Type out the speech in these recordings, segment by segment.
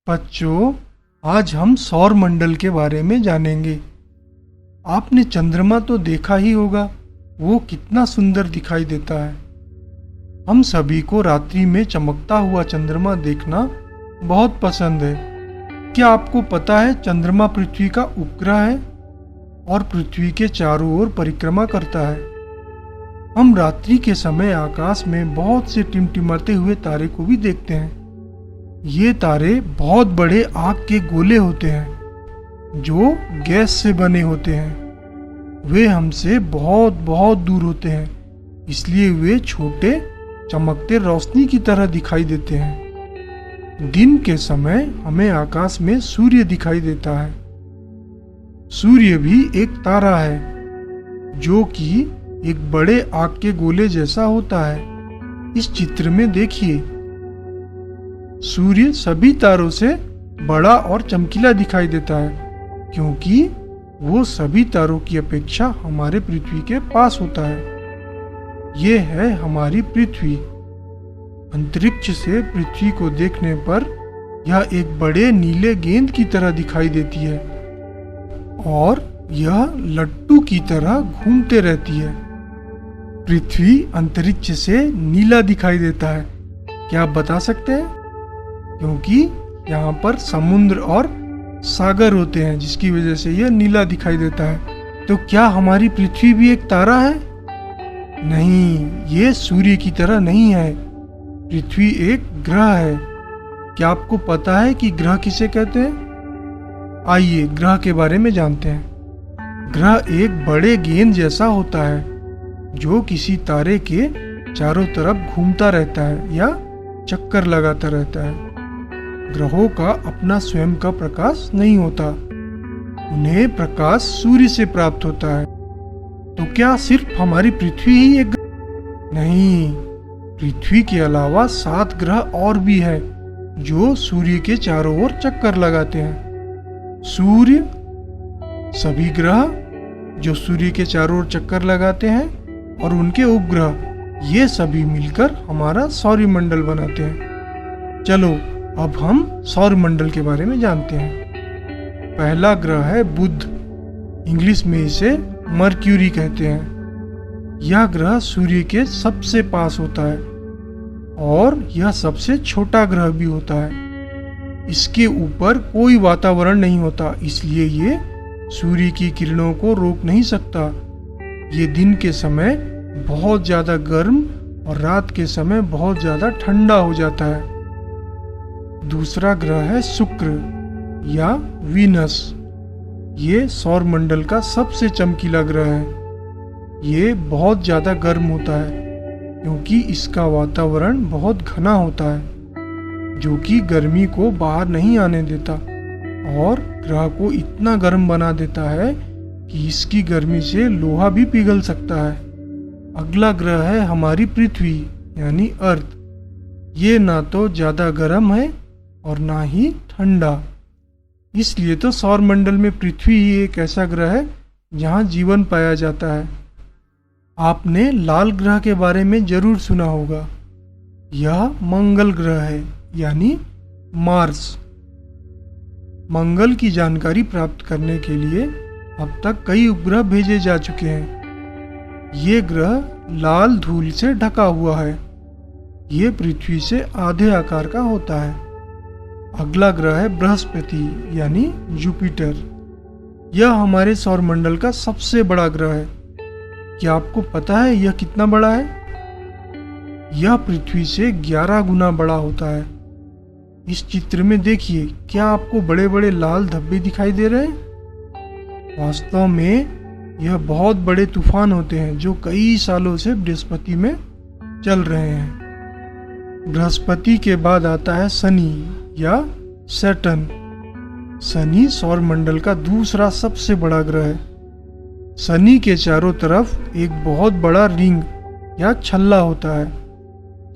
बच्चों, आज हम सौर मंडल के बारे में जानेंगे। आपने चंद्रमा तो देखा ही होगा, वो कितना सुंदर दिखाई देता है। हम सभी को रात्रि में चमकता हुआ चंद्रमा देखना बहुत पसंद है। क्या आपको पता है चंद्रमा पृथ्वी का उपग्रह है और पृथ्वी के चारों ओर परिक्रमा करता है। हम रात्रि के समय आकाश में बहुत से टिमटिमाते हुए तारे को भी देखते हैं। ये तारे बहुत बड़े आग के गोले होते हैं जो गैस से बने होते हैं। वे हमसे बहुत बहुत दूर होते हैं, इसलिए वे छोटे चमकते रोशनी की तरह दिखाई देते हैं। दिन के समय हमें आकाश में सूर्य दिखाई देता है। सूर्य भी एक तारा है जो कि एक बड़े आग के गोले जैसा होता है। इस चित्र में देखिए, सूर्य सभी तारों से बड़ा और चमकीला दिखाई देता है क्योंकि वो सभी तारों की अपेक्षा हमारे पृथ्वी के पास होता है। ये है हमारी पृथ्वी। अंतरिक्ष से पृथ्वी को देखने पर यह एक बड़े नीले गेंद की तरह दिखाई देती है और यह लट्टू की तरह घूमते रहती है। पृथ्वी अंतरिक्ष से नीला दिखाई देता है। क्या आप बता सकते हैं? क्योंकि यहाँ पर समुद्र और सागर होते हैं, जिसकी वजह से यह नीला दिखाई देता है। तो क्या हमारी पृथ्वी भी एक तारा है? नहीं, ये सूर्य की तरह नहीं है। पृथ्वी एक ग्रह है। क्या आपको पता है कि ग्रह किसे कहते हैं? आइए ग्रह के बारे में जानते हैं। ग्रह एक बड़े गेंद जैसा होता है जो किसी तारे के चारों तरफ घूमता रहता है या चक्कर लगाता रहता है। ग्रहों का अपना स्वयं का प्रकाश नहीं होता, उन्हें प्रकाश सूर्य से प्राप्त होता है। तो क्या सिर्फ हमारी पृथ्वी ही एक ग्रह? नहीं, पृथ्वी के अलावा 7 ग्रह और भी है जो सूर्य के चारों ओर चक्कर लगाते हैं। सूर्य, सभी ग्रह जो सूर्य के चारों ओर चक्कर लगाते हैं और उनके उपग्रह, ये सभी मिलकर हमारा सौरमंडल बनाते हैं। चलो अब हम सौरमंडल के बारे में जानते हैं। पहला ग्रह है बुध, इंग्लिश में इसे मर्क्यूरी कहते हैं। यह ग्रह सूर्य के सबसे पास होता है और यह सबसे छोटा ग्रह भी होता है। इसके ऊपर कोई वातावरण नहीं होता, इसलिए ये सूर्य की किरणों को रोक नहीं सकता। ये दिन के समय बहुत ज़्यादा गर्म और रात के समय बहुत ज़्यादा ठंडा हो जाता है। दूसरा ग्रह है शुक्र या वीनस। ये सौरमंडल का सबसे चमकीला ग्रह है। ये बहुत ज़्यादा गर्म होता है क्योंकि इसका वातावरण बहुत घना होता है जो कि गर्मी को बाहर नहीं आने देता और ग्रह को इतना गर्म बना देता है कि इसकी गर्मी से लोहा भी पिघल सकता है। अगला ग्रह है हमारी पृथ्वी यानी अर्थ। ये ना तो ज़्यादा गर्म है और ना ही ठंडा, इसलिए तो सौरमंडल में पृथ्वी ही एक ऐसा ग्रह है जहाँ जीवन पाया जाता है। आपने लाल ग्रह के बारे में जरूर सुना होगा। यह मंगल ग्रह है यानी मार्स। मंगल की जानकारी प्राप्त करने के लिए अब तक कई उपग्रह भेजे जा चुके हैं। ये ग्रह लाल धूल से ढका हुआ है। ये पृथ्वी से आधे आकार का होता है। अगला ग्रह है बृहस्पति यानी जुपिटर। यह हमारे सौरमंडल का सबसे बड़ा ग्रह है। क्या आपको पता है यह कितना बड़ा है? यह पृथ्वी से 11 गुना बड़ा होता है। इस चित्र में देखिए, क्या आपको बड़े बड़े लाल धब्बे दिखाई दे रहे हैं? वास्तव में यह बहुत बड़े तूफान होते हैं जो कई सालों से बृहस्पति में चल रहे हैं। बृहस्पति के बाद आता है शनि या सैटर्न। शनि सौरमंडल का दूसरा सबसे बड़ा ग्रह है। शनि के चारों तरफ एक बहुत बड़ा रिंग या छल्ला होता है।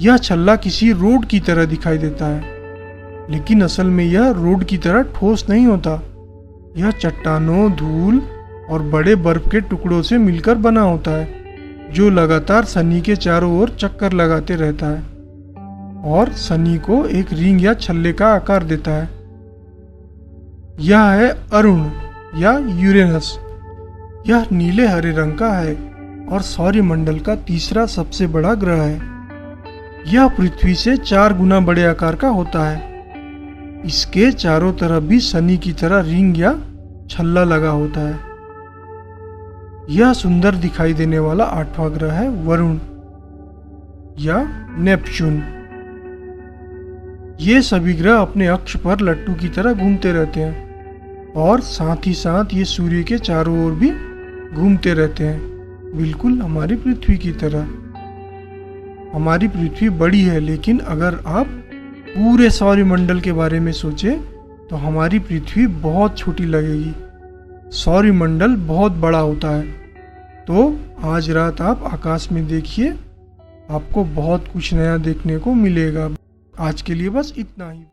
यह छल्ला किसी रोड की तरह दिखाई देता है, लेकिन असल में यह रोड की तरह ठोस नहीं होता। यह चट्टानों, धूल और बड़े बर्फ के टुकड़ों से मिलकर बना होता है जो लगातार शनि के चारों ओर चक्कर लगाते रहता है और शनि को एक रिंग या छल्ले का आकार देता है। यह है अरुण या यूरेनस। यह नीले हरे रंग का है और सौरमंडल का तीसरा सबसे बड़ा ग्रह है। यह पृथ्वी से 4 गुना बड़े आकार का होता है। इसके चारों तरफ भी शनि की तरह रिंग या छल्ला लगा होता है। यह सुंदर दिखाई देने वाला 8वां ग्रह है वरुण या नेपच्यून। ये सभी ग्रह अपने अक्ष पर लट्टू की तरह घूमते रहते हैं और साथ ही साथ ये सूर्य के चारों ओर भी घूमते रहते हैं, बिल्कुल हमारी पृथ्वी की तरह। हमारी पृथ्वी बड़ी है, लेकिन अगर आप पूरे सौरमंडल के बारे में सोचें तो हमारी पृथ्वी बहुत छोटी लगेगी। सौरमंडल बहुत बड़ा होता है। तो आज रात आप आकाश में देखिए, आपको बहुत कुछ नया देखने को मिलेगा। आज के लिए बस इतना ही।